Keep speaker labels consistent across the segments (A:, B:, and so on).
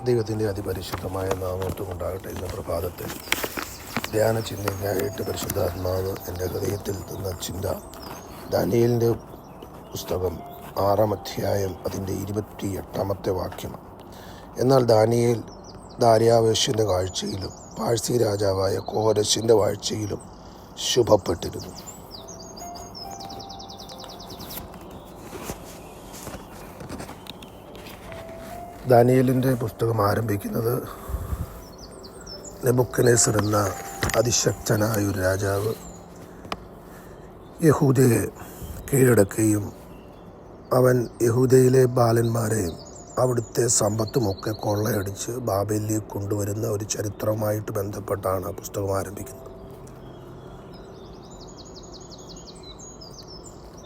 A: ദൈവത്തിൻ്റെ അതിപരിശുദ്ധമായ നാമത്വം ഉണ്ടാകട്ടെ. ഇന്ന് പ്രഭാതത്തിൽ ധ്യാന ചിന്തയ്ക്കായിട്ട് പരിശുദ്ധാത്മാവ് എൻ്റെ ഹൃദയത്തിൽ തന്ന ചിന്ത ദാനിയേലിൻ്റെ പുസ്തകം 6-ാം അധ്യായം അതിൻ്റെ 28-ാമത്തെ വാക്യമാണ്. എന്നാൽ ദാനിയേൽ ദാര്യാവേശിൻ്റെ കാഴ്ചയിലും പാഴ്സി രാജാവായ കോരശിൻ്റെ വാഴ്ചയിലും ശുഭപ്പെട്ടിരുന്നു. ദാനിയേലിൻ്റെ പുസ്തകം ആരംഭിക്കുന്നത് നെബൂഖദ്നേസർ എന്ന അതിശക്തനായ ഒരു രാജാവ് യഹൂദയെ കീഴടക്കുകയും അവൻ യഹൂദയിലെ ബാലന്മാരെയും അവിടുത്തെ സമ്പത്തുമൊക്കെ കൊള്ളയടിച്ച് ബാബേലിലേക്ക് കൊണ്ടുവരുന്ന ഒരു ചരിത്രവുമായിട്ട് ബന്ധപ്പെട്ടാണ് ആ പുസ്തകം ആരംഭിക്കുന്നത്.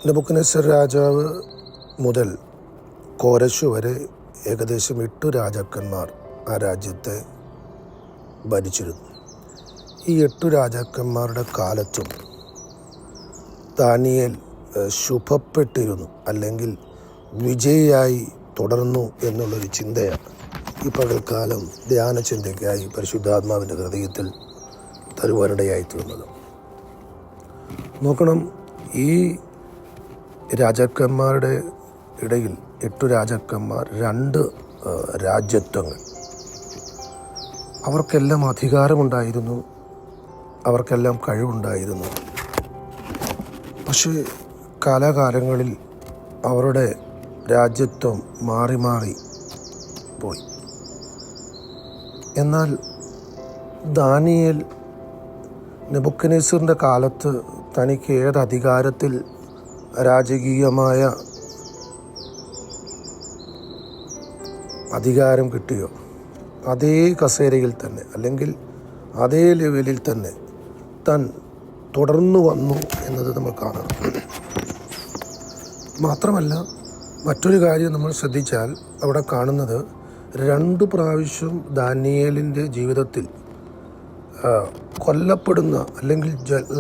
A: നെബൂഖദ്നേസർ രാജാവ് മുതൽ കോരശ് വരെ ഏകദേശം 8 രാജാക്കന്മാർ ആ രാജ്യത്തെ ഭരിച്ചിരുന്നു. ഈ 8 രാജാക്കന്മാരുടെ കാലത്തും ദാനിയേൽ ശുഭപ്പെട്ടിരുന്നു, അല്ലെങ്കിൽ വിജയിയായി തുടർന്നു എന്നുള്ളൊരു ചിന്തയാണ് ഈ പകൽക്കാലം ധ്യാന ചിന്തയ്ക്കായി പരിശുദ്ധാത്മാവിൻ്റെ ഹൃദയത്തിൽ തരുവാനിടയായി തീർന്നത്. നോക്കണം, ഈ രാജാക്കന്മാരുടെ ഇടയിൽ 8 രാജാക്കന്മാർ 2 രാജ്യത്വങ്ങൾ. അവർക്കെല്ലാം അധികാരമുണ്ടായിരുന്നു, അവർക്കെല്ലാം കഴിവുണ്ടായിരുന്നു. പക്ഷേ കാലാകാലങ്ങളിൽ അവരുടെ രാജ്യത്വം മാറി മാറി പോയി. എന്നാൽ ദാനിയേൽ നെബൂഖദ്നേസറിൻ്റെ കാലത്ത് തനിക്ക് ഏത് അധികാരത്തിൽ രാജകീയമായ അധികാരം കിട്ടിയോ അതേ കസേരയിൽ തന്നെ, അല്ലെങ്കിൽ അതേ ലെവലിൽ തന്നെ താൻ തുടർന്നു വന്നു എന്നത് നമ്മൾ കാണാം. മാത്രമല്ല, മറ്റൊരു കാര്യം നമ്മൾ ശ്രദ്ധിച്ചാൽ അവിടെ കാണുന്നത് 2 പ്രാവശ്യം ദാനിയേലിൻ്റെ ജീവിതത്തിൽ കൊല്ലപ്പെടുന്ന അല്ലെങ്കിൽ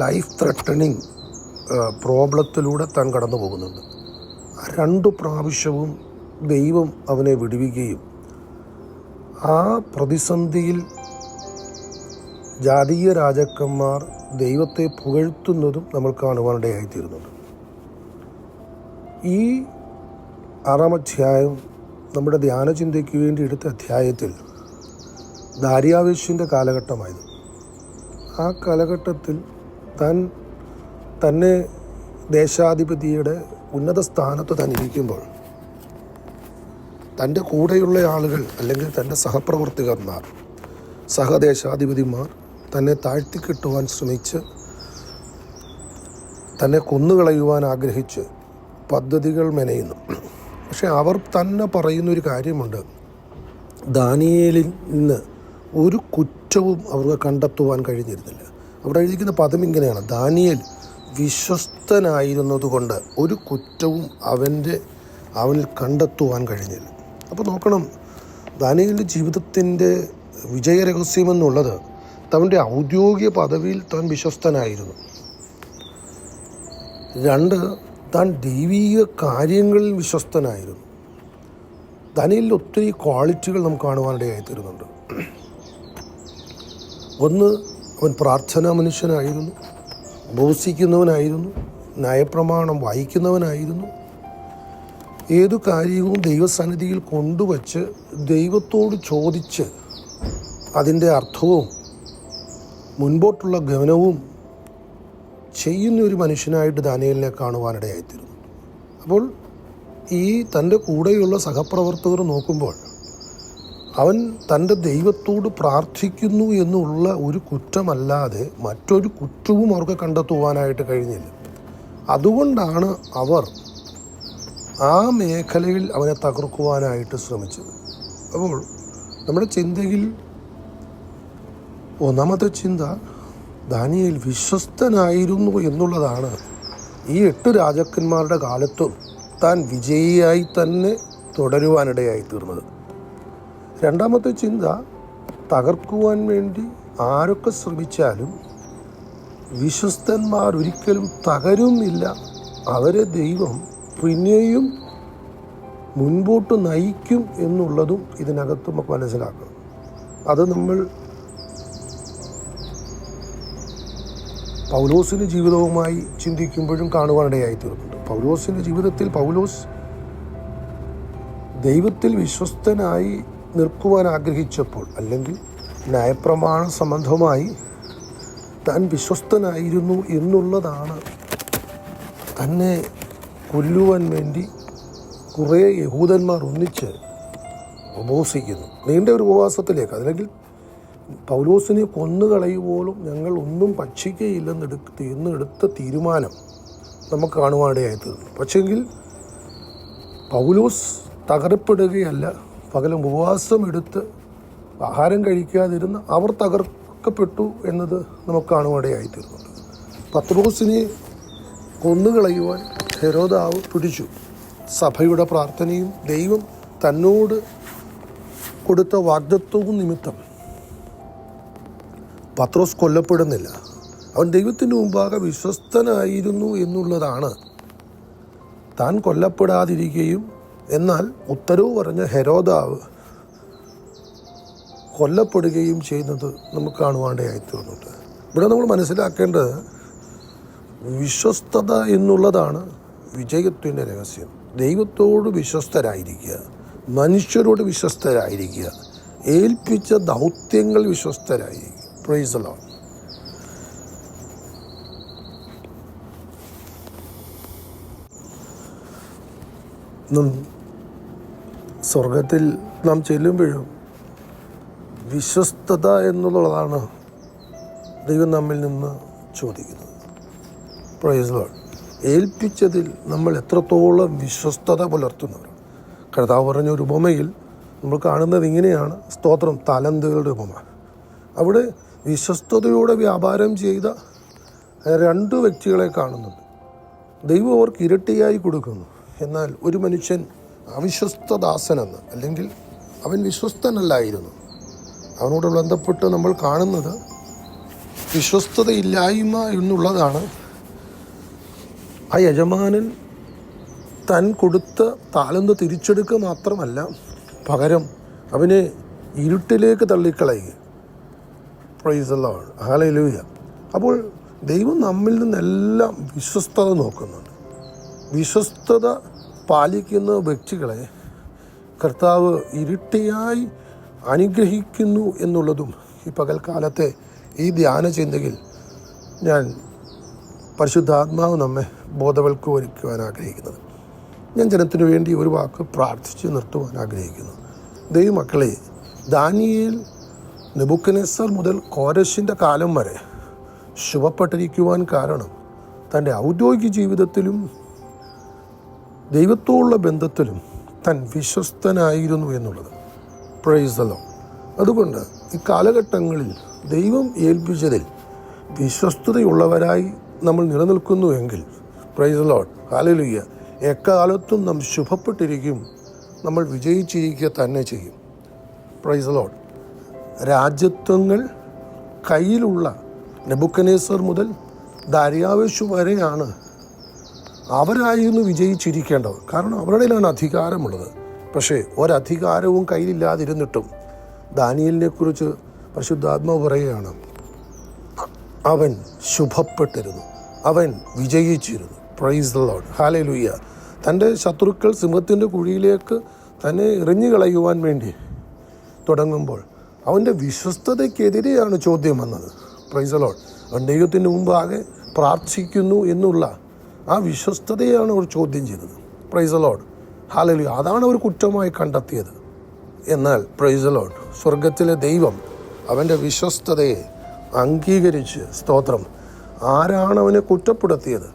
A: ലൈഫ് ത്രെട്ടണിങ് പ്രോബ്ലത്തിലൂടെ താൻ കടന്നു പോകുന്നുണ്ട്. 2 പ്രാവശ്യവും ദൈവം അവനെ വിടുവിക്കുകയും ആ പ്രതിസന്ധിയിൽ ജാതീയ രാജാക്കന്മാർ ദൈവത്തെ പുകഴ്ത്തുന്നതും നമ്മൾ കാണുവാനിടയായിത്തീരുന്നുണ്ട്. ഈ 6-ാം അധ്യായം നമ്മുടെ ധ്യാനചിന്തയ്ക്ക് വേണ്ടി എടുത്ത അധ്യായത്തിൽ ദാര്യാവേശിൻ്റെ കാലഘട്ടമായിരുന്നു. ആ കാലഘട്ടത്തിൽ തന്നെ ദേശാധിപതിയുടെ ഉന്നത സ്ഥാനത്ത് താൻ ഇരിക്കുമ്പോൾ തൻ്റെ കൂടെയുള്ള ആളുകൾ, അല്ലെങ്കിൽ തൻ്റെ സഹപ്രവർത്തകന്മാർ, സഹദേശാധിപതിമാർ തന്നെ താഴ്ത്തിക്കെട്ടുവാൻ ശ്രമിച്ച് തന്നെ കൊന്നുകളയുവാൻ ആഗ്രഹിച്ച് പദ്ധതികൾ മെനയുന്നു. പക്ഷെ അവർ തന്നെ പറയുന്നൊരു കാര്യമുണ്ട്, ദാനിയേലിൽ നിന്ന് ഒരു കുറ്റവും അവർക്ക് കണ്ടെത്തുവാൻ കഴിഞ്ഞിരുന്നില്ല. അവിടെ എഴുതിക്കുന്ന പദം ഇങ്ങനെയാണ്: ദാനിയേൽ വിശ്വസ്തനായിരുന്നതുകൊണ്ട് ഒരു കുറ്റവും അവനിൽ കണ്ടെത്തുവാൻ കഴിഞ്ഞില്ല. അപ്പോൾ നോക്കണം, ദാനിയേലിൻ്റെ ജീവിതത്തിൻ്റെ വിജയരഹസ്യമെന്നുള്ളത് തൻ്റെ ഔദ്യോഗിക പദവിയിൽ താൻ വിശ്വസ്തനായിരുന്നു. 2, താൻ ദൈവീക കാര്യങ്ങളിൽ വിശ്വസ്തനായിരുന്നു. ദാനിയേലിൽ ഒത്തിരി ക്വാളിറ്റികൾ നമുക്ക് കാണുവാനിടയായി തീരുന്നുണ്ട്. 1, അവൻ പ്രാർത്ഥനാ മനുഷ്യനായിരുന്നു, ഉപവസിക്കുന്നവനായിരുന്നു, ന്യായപ്രമാണം വായിക്കുന്നവനായിരുന്നു. ഏതു കാര്യവും ദൈവസന്നിധിയിൽ കൊണ്ടുവച്ച് ദൈവത്തോട് ചോദിച്ച് അതിൻ്റെ അർത്ഥവും മുൻപോട്ടുള്ള ഗമനവും ചെയ്യുന്ന ഒരു മനുഷ്യനായിട്ട് ദാനിയേലിനെ കാണുവാനിടയായിത്തീരുന്നു. അപ്പോൾ ഈ തൻ്റെ കൂടെയുള്ള സഹപ്രവർത്തകർ നോക്കുമ്പോൾ അവൻ തൻ്റെ ദൈവത്തോട് പ്രാർത്ഥിക്കുന്നു എന്നുള്ള ഒരു കുറ്റമല്ലാതെ മറ്റൊരു കുറ്റവും അവർക്ക് കണ്ടെത്തുവാനായിട്ട് കഴിഞ്ഞില്ല. അതുകൊണ്ടാണ് അവർ ആ മേഖലയിൽ അവനെ തകർക്കുവാനായിട്ട് ശ്രമിച്ചത്. അപ്പോൾ നമ്മുടെ ചിന്തയിൽ 1-ാമത്തെ ചിന്ത ദാനിയേൽ വിശ്വസ്തനായിരുന്നു എന്നുള്ളതാണ്. ഈ 8 രാജാക്കന്മാരുടെ കാലത്തും താൻ വിജയിയായി തന്നെ തുടരുവാനിടയായി തീർന്നത്. 2-ാമത്തെ ചിന്ത, തകർക്കുവാൻ വേണ്ടി ആരൊക്കെ ശ്രമിച്ചാലും വിശ്വസ്തന്മാർ ഒരിക്കലും തകരുന്നില്ല. അവരെ ദൈവം പിന്നെയും മുൻപോട്ട് നയിക്കും എന്നുള്ളതും ഇതിനകത്ത് നമുക്ക് മനസ്സിലാക്കണം. അത് നമ്മൾ പൗലോസിൻ്റെ ജീവിതവുമായി ചിന്തിക്കുമ്പോഴും കാണുവാനിടയായി തീർന്നുണ്ട്. പൗലോസിൻ്റെ ജീവിതത്തിൽ പൗലോസ് ദൈവത്തിൽ വിശ്വസ്തനായി നിൽക്കുവാൻ ആഗ്രഹിച്ചപ്പോൾ, അല്ലെങ്കിൽ ന്യായപ്രമാണ സംബന്ധമായി താൻ വിശ്വസ്തനായിരുന്നു എന്നുള്ളതാണ് തന്നെ കൊല്ലുവാൻ വേണ്ടി കുറേ യഹൂദന്മാർ ഒന്നിച്ച് ഉപവസിക്കുന്നു. നീണ്ട ഒരു ഉപവാസത്തിലേക്ക്, അല്ലെങ്കിൽ പൗലോസിനെ കൊന്നുകളയുമ്പോഴും ഞങ്ങൾ ഒന്നും ഭക്ഷിക്കുകയില്ലെന്നെടുത്ത തീരുമാനം നമുക്ക് കാണുവാനിടയായി തീർന്നു. പക്ഷെങ്കിൽ പൗലോസ് തകരപ്പെടുകയല്ല, പകരം ഉപവാസം എടുത്ത് ആഹാരം കഴിക്കാതിരുന്ന് അവർ തകർക്കപ്പെട്ടു എന്നത് നമുക്ക് കാണുവാനിടയായി തീർന്നുണ്ട്. പത്രോസിനെ കൊന്നുകളയുവാൻ ഹെരോദാവ് പിടിച്ചു. സഭയുടെ പ്രാർത്ഥനയും ദൈവം തന്നോട് കൊടുത്ത വാഗ്ദത്വവും നിമിത്തം പത്രോസ് കൊല്ലപ്പെടുന്നില്ല. അവൻ ദൈവത്തിന് മുമ്പാകെ വിശ്വസ്തനായിരുന്നു എന്നുള്ളതാണ് താൻ കൊല്ലപ്പെടാതിരിക്കുകയും എന്നാൽ ഉത്തരവ് പറഞ്ഞ ഹെരോദാവ് കൊല്ലപ്പെടുകയും ചെയ്യുന്നത് നമുക്ക് കാണുവാനിടയായി തീർന്നുണ്ട്. ഇവിടെ നമ്മൾ മനസ്സിലാക്കേണ്ടത് വിശ്വസ്തത എന്നുള്ളതാണ് വിജയത്തിൻ്റെ രഹസ്യം. ദൈവത്തോട് വിശ്വസ്തരായിരിക്കുക, മനുഷ്യരോട് വിശ്വസ്തരായിരിക്കുക, ഏൽപ്പിച്ച ദൗത്യങ്ങൾ വിശ്വസ്തരായിരിക്കുക. Price the Lord. സ്വർഗത്തിൽ നാം ചെല്ലുമ്പോഴും വിശ്വസ്തത എന്നുള്ളതാണ് ദൈവം നമ്മിൽ നിന്ന് ചോദിക്കുന്നത്. Price the Lord. ഏൽപ്പിച്ചതിൽ നമ്മൾ എത്രത്തോളം വിശ്വസ്തത പുലർത്തുന്നവരാണ്. കർത്താവ് പറഞ്ഞ ഒരു ഉപമയിൽ നമ്മൾ കാണുന്നത് ഇങ്ങനെയാണ്. സ്തോത്രം, തലന്തുകളുടെ ഉപമ. അവിടെ വിശ്വസ്തതയോടെ വ്യാപാരം ചെയ്ത 2 വ്യക്തികളെ കാണുന്നുണ്ട്. ദൈവം അവർക്ക് ഇരട്ടിയായി കൊടുക്കുന്നു. എന്നാൽ ഒരു മനുഷ്യൻ അവിശ്വസ്തദാസനെന്ന്, അല്ലെങ്കിൽ അവൻ വിശ്വസ്തനല്ലായിരുന്നു. അവനോട് ബന്ധപ്പെട്ട് നമ്മൾ കാണുന്നത് വിശ്വസ്തതയില്ലായ്മ എന്നുള്ളതാണ്. ആ യജമാനൻ താൻ കൊടുത്ത താലന്ത് തിരിച്ചെടുക്കുക മാത്രമല്ല, പകരം അവനെ ഇരുട്ടിലേക്ക് തള്ളിക്കളയുക. Praise the Lord. ഹല്ലേലൂയ. അപ്പോൾ ദൈവം നമ്മിൽ നിന്നെല്ലാം വിശ്വസ്തത നോക്കുന്നുണ്ട്. വിശ്വസ്തത പാലിക്കുന്ന വ്യക്തികളെ കർത്താവ് ഇരട്ടിയായി അനുഗ്രഹിക്കുന്നു എന്നുള്ളതും ഈ പകൽക്കാലത്തെ ഈ ധ്യാന ചിന്തയിൽ ഞാൻ പരിശുദ്ധാത്മാവ് നമ്മെ ബോധവൽക്കരിക്കുവാൻ ആഗ്രഹിക്കുന്നത്. ഞാൻ ജനത്തിനു വേണ്ടി ഒരു വാക്ക് പ്രാർത്ഥിച്ച് നിർത്തുവാൻ ആഗ്രഹിക്കുന്നു. ദൈവമക്കളെ, ദാനിയേൽ നെബൂഖദ്നേസർ മുതൽ കോരശിൻ്റെ കാലം വരെ ശുഭപ്പെട്ടിരിക്കുവാൻ കാരണം തൻ്റെ ഔദ്യോഗിക ജീവിതത്തിലും ദൈവത്തോടുള്ള ബന്ധത്തിലും താൻ വിശ്വസ്തനായിരുന്നു എന്നുള്ളത്. Price the Lord. അതുകൊണ്ട് ഈ കാലഘട്ടങ്ങളിൽ ദൈവം ഏൽപ്പിച്ചതിൽ വിശ്വസ്തതയുള്ളവരായി നമ്മൾ നിലനിൽക്കുന്നുവെങ്കിൽ, പ്രൈസ് ദി ലോർഡ്, ഹല്ലേലൂയ, എക്കാലത്തും നാം ശുഭപ്പെട്ടിരിക്കും, നമ്മൾ വിജയിച്ചിരിക്കുക തന്നെ ചെയ്യും. Price the Lord. രാജ്യത്വങ്ങൾ കയ്യിലുള്ള നെബൂഖദ്നേസർ മുതൽ ദാര്യാവേശ് വരെയാണ് അവരായിരുന്നു വിജയിച്ചിരിക്കേണ്ടത്. കാരണം അവരുടെയിലാണ് അധികാരമുള്ളത്. പക്ഷേ ഒരധികാരവും കയ്യിലില്ലാതിരുന്നിട്ടും ദാനിയേലിനെ കുറിച്ച് പരിശുദ്ധാത്മാവ് പറയുകയാണ്, അവൻ ശുഭപ്പെട്ടിരുന്നു, അവൻ വിജയിച്ചിരുന്നു. Price the Lord. ഹല്ലേലൂയ. തൻ്റെ ശത്രുക്കൾ സിംഹത്തിൻ്റെ കുഴിയിലേക്ക് തന്നെ എറിഞ്ഞു കളയുവാൻ വേണ്ടി തുടങ്ങുമ്പോൾ അവൻ്റെ വിശ്വസ്തതയ്ക്കെതിരെയാണ് ചോദ്യം വന്നത്. Price the Lord. അവൻ ദൈവത്തിന് മുമ്പാകെ പ്രാർത്ഥിക്കുന്നു എന്നുള്ള ആ വിശ്വസ്തതയാണ് അവർ ചോദ്യം ചെയ്തത്. Price the Lord. ഹല്ലേലൂയ. അതാണ് അവർ കുറ്റമായി കണ്ടെത്തിയത്. എന്നാൽ പ്രൈസ് ദി ലോർഡ്, സ്വർഗത്തിലെ ദൈവം അവൻ്റെ വിശ്വസ്തതയെ അംഗീകരിച്ച്, സ്തോത്രം, ആരാണ് അവനെ കുറ്റപ്പെടുത്തിയത്,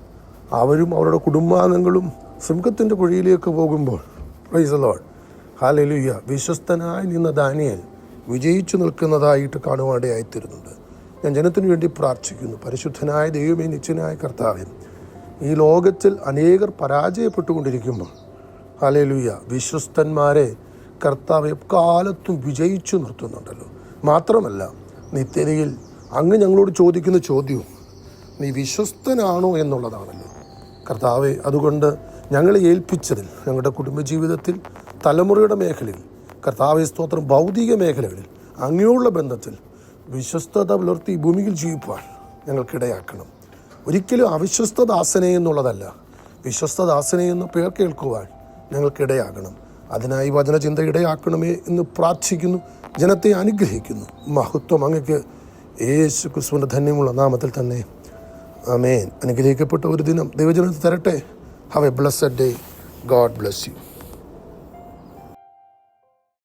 A: അവരും അവരുടെ കുടുംബാംഗങ്ങളും സിംഹത്തിൻ്റെ കുഴിയിലേക്ക് പോകുമ്പോൾ, പ്രൈസ് ദി ലോർഡ്, ഹല്ലേലൂയ, വിശ്വസ്തനായി നിന്ന ദാനിയേൽ വിജയിച്ചു നിൽക്കുന്നതായിട്ട് കാണുവാനിടയായിത്തീരുന്നുണ്ട്. ഞാൻ ജനത്തിനു വേണ്ടി പ്രാർത്ഥിക്കുന്നു. പരിശുദ്ധനായ ദൈവമേ, നിത്യനായ കർത്താവേ, ഈ ലോകത്തിൽ അനേകർ പരാജയപ്പെട്ടുകൊണ്ടിരിക്കുമ്പോൾ, ഹല്ലേലൂയ, വിശ്വസ്തന്മാരെ കർത്താവ് എക്കാലത്തും വിജയിച്ചു നിർത്തുന്നുണ്ടല്ലോ. മാത്രമല്ല, നിത്യതയിൽ അങ്ങ് ഞങ്ങളോട് ചോദിക്കുന്ന ചോദ്യവും നീ വിശ്വസ്തനാണോ എന്നുള്ളതാണല്ലോ. കർത്താവെ, അതുകൊണ്ട് ഞങ്ങളെ ഏൽപ്പിച്ചതിൽ, ഞങ്ങളുടെ കുടുംബജീവിതത്തിൽ, തലമുറയുടെ മേഖലയിൽ, കർത്താവേ സ്തോത്രം, ഭൗതിക മേഖലകളിൽ അങ്ങനെയുള്ള ബന്ധത്തിൽ വിശ്വസ്തത പുലർത്തി ഭൂമിയിൽ ജീവിപ്പാൻ ഞങ്ങൾക്കിടയാക്കണം. ഒരിക്കലും അവിശ്വസ്തദാസനെ എന്നുള്ളതല്ല, വിശ്വസ്തദാസനെ എന്ന് പേർ കേൾക്കുവാൻ ഞങ്ങൾക്കിടയാകണം. അതിനായി വചനചിന്ത ഇടയാക്കണമേ എന്ന് പ്രാർത്ഥിക്കുന്നു. ജനത്തെ അനുഗ്രഹിക്കുന്നു. മഹത്വം അങ്ങക്ക് യേശു ക്രിസ്തുവിൻ്റെ ധന്യമുള്ള നാമത്തിൽ തന്നെ. ആമേൻ. അനുഗ്രഹിക്കപ്പെട്ട ഒരു ദിനം ദൈവജനത്തിൽ തരട്ടെ. Have A blessed day. God bless you.